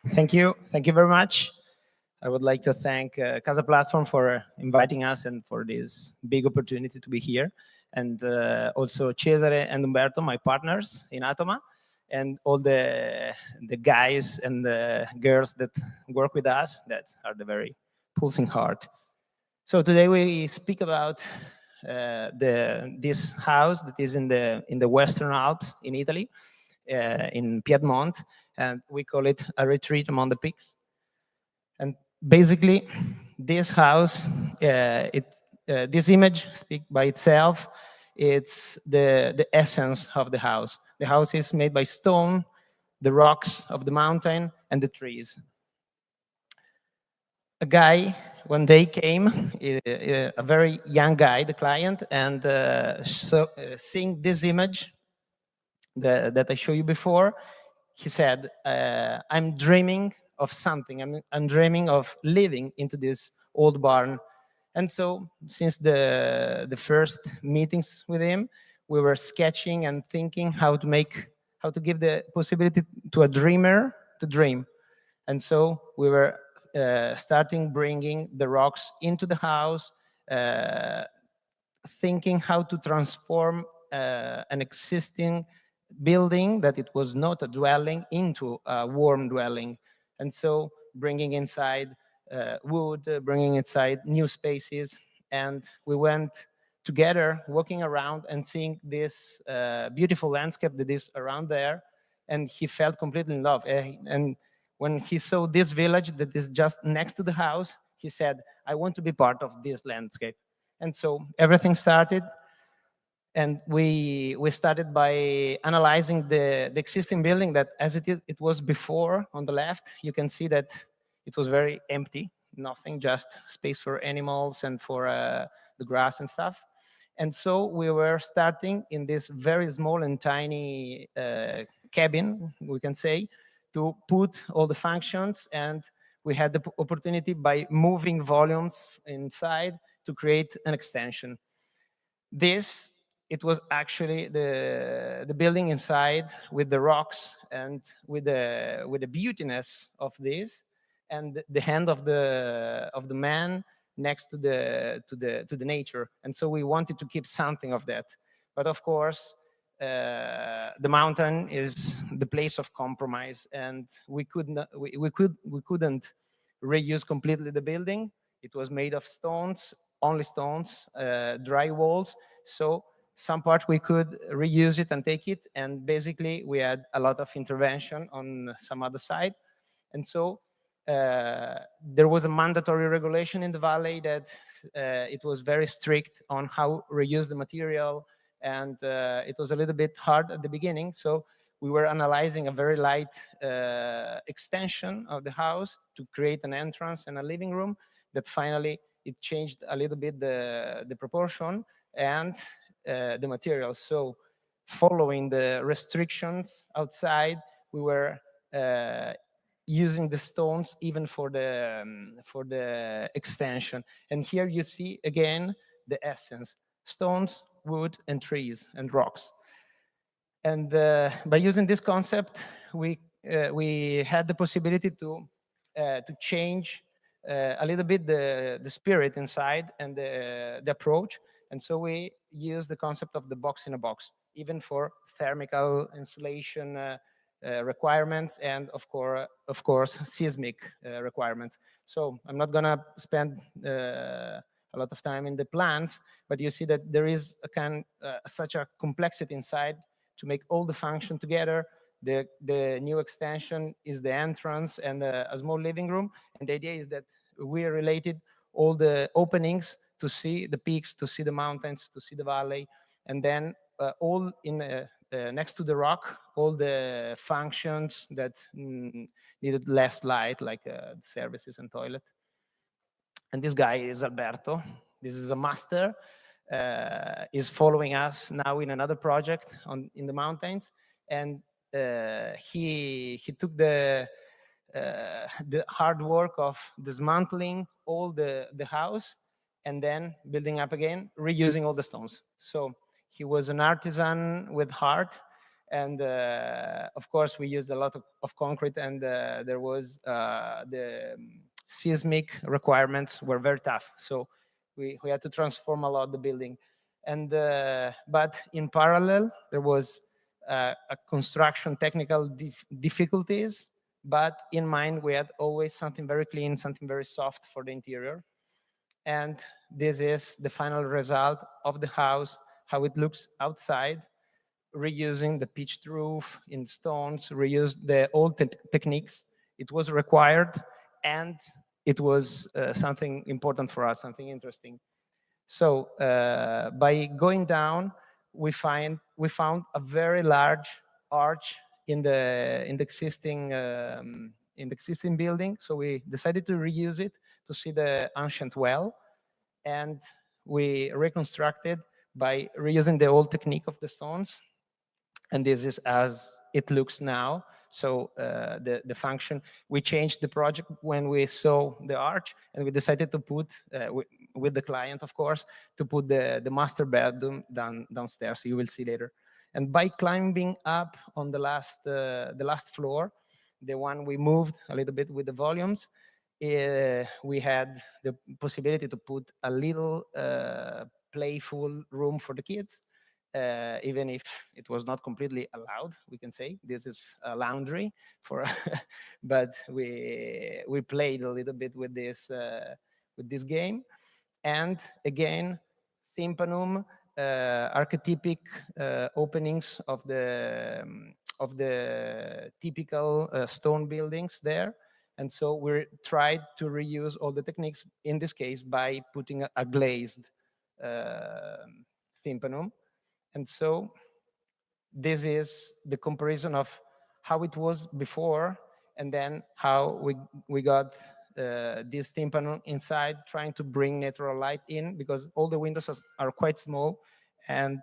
Thank you. Thank you very much. I would like to thank Casa Platform for inviting us and for this big opportunity to be here. And also Cesare and Umberto, my partners in Atomaa, and all the guys and the girls that work with us that are the very pulsing heart. So today we speak about this house that is in the Western Alps in Italy, in Piedmont, and we call it a retreat among the peaks. And basically, this house, this image speaks by itself. It's the essence of the house. The house is made by stone, the rocks of the mountain, and the trees. A guy one day came, a very young guy, the client, and seeing this image that I showed you before, he said, I'm dreaming of something. I'm dreaming of living into this old barn. And so since the first meetings with him, we were sketching and thinking how to give the possibility to a dreamer to dream. And so we were starting bringing the rocks into the house, thinking how to transform an existing building that it was not a dwelling into a warm dwelling. And so bringing inside wood, bringing inside new spaces. And we went together walking around and seeing this beautiful landscape that is around there. And he felt completely in love. And when he saw this village that is just next to the house, he said, I want to be part of this landscape. And so everything started, and we started by analyzing the existing building that as it was before. On the left, you can see that it was very empty, nothing, just space for animals and for the grass and stuff. And so we were starting in this very small and tiny cabin, we can say, to put all the functions, and we had the opportunity by moving volumes inside to create an extension. This, it was actually the building inside with the rocks and with the beautiness of this, and the hand of the man next to the nature. And so we wanted to keep something of that. But of course, the mountain is the place of compromise, and we couldn't reuse completely the building. It was made of stones, only stones, dry walls. So some part we could reuse it and take it, and basically we had a lot of intervention on some other side. And so there was a mandatory regulation in the valley that it was very strict on how reuse the material, and it was a little bit hard at the beginning. So we were analyzing a very light extension of the house to create an entrance and a living room that finally it changed a little bit the proportion and the materials. So following the restrictions outside, we were using the stones even for the extension. And here you see again the essence: stones, wood, and trees and rocks. And by using this concept, we had the possibility to change a little bit the spirit inside and the approach. And so we use the concept of the box in a box, even for thermal insulation requirements, and of course seismic requirements. So I'm not gonna spend a lot of time in the plans, but you see that there is such a complexity inside to make all the function together. The new extension is the entrance and a small living room. And the idea is that we related all the openings to see the peaks, to see the mountains, to see the valley, and then all in next to the rock, all the functions that needed less light, like services and toilet. And this guy is Alberto. This is a master. Is following us now in another project in the mountains, and he took the hard work of dismantling all the house and then building up again, reusing all the stones. So he was an artisan with heart, And of course, we used a lot of concrete, and there was the seismic requirements were very tough. So we had to transform a lot the building. And but in parallel, there was a construction technical difficulties, but in mind, we had always something very clean, something very soft for the interior. And this is the final result of the house, how it looks outside, reusing the pitched roof in stones, reused the old techniques. It was required, and it was something important for us, something interesting. So by going down, we found a very large arch in the existing building. So we decided to reuse it to see the ancient well, and we reconstructed by reusing the old technique of the stones. And this is as it looks now. So the function, we changed the project when we saw the arch, and we decided to put, with the client, of course, to put the master bedroom downstairs. You will see later. And by climbing up on the last floor, the one we moved a little bit with the volumes, we had the possibility to put a little playful room for the kids, even if it was not completely allowed. We can say this is a laundry for, but we played a little bit with this game. And again, tympanum, archetypic openings of the typical stone buildings there. And so we tried to reuse all the techniques, in this case, by putting a glazed tympanum. And so this is the comparison of how it was before, and then how we got this tympanum inside, trying to bring natural light in, because all the windows are quite small, and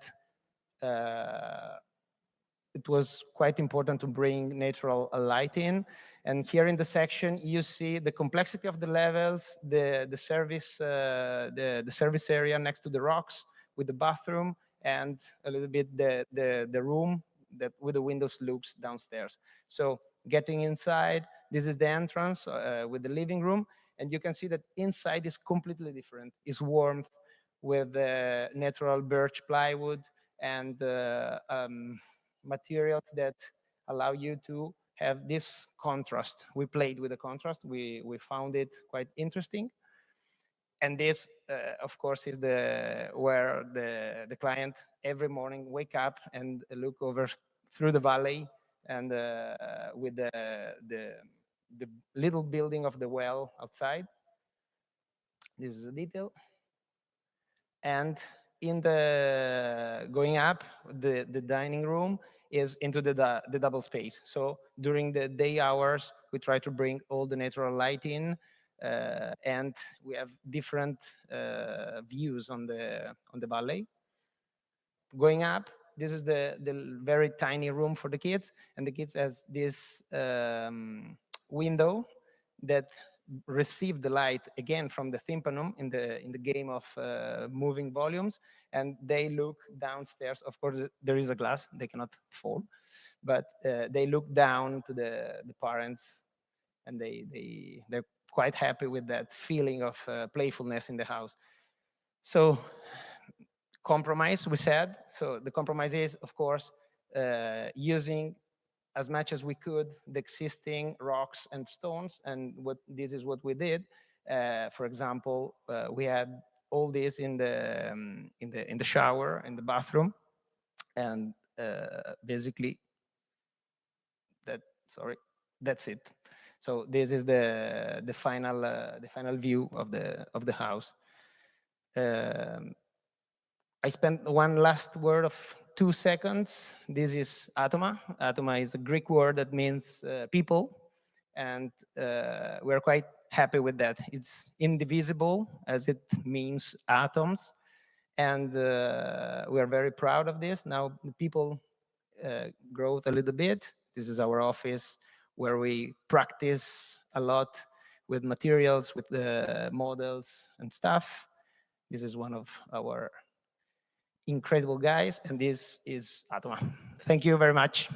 it was quite important to bring natural light in. And here in the section, you see the complexity of the levels, the service area next to the rocks with the bathroom, and a little bit the room that with the windows looks downstairs. So getting inside, this is the entrance with the living room, and you can see that inside is completely different. It's warm with natural birch plywood and materials that allow you to have this contrast. We played with the contrast. We found it quite interesting. And this, of course, is where the client every morning wake up and look over through the valley, and with the little building of the well outside. This is a detail. And in the going up, the dining room is into the double space. So during the day hours, we try to bring all the natural light in, and we have different views on the valley. Going up, this is the very tiny room for the kids, and the kids has this window that receive the light again from the tympanum in the game of moving volumes, and they look downstairs. Of course, there is a glass; they cannot fall, but they look down to the parents, and they're quite happy with that feeling of playfulness in the house. So compromise, we said. So the compromise is, of course, using as much as we could the existing rocks and stones, and this is what we did. For example, we had all this in the shower, in the bathroom, and basically that's it. So this is the final view of the house. I spent one last word of 2 seconds. This is Atomaa. Atomaa is a Greek word that means people, and we're quite happy with that. It's indivisible, as it means atoms, and we are very proud of this. Now the people grow a little bit. This is our office where we practice a lot with materials, with the models and stuff. This is one of our incredible guys, and this is Atomaa. Thank you very much.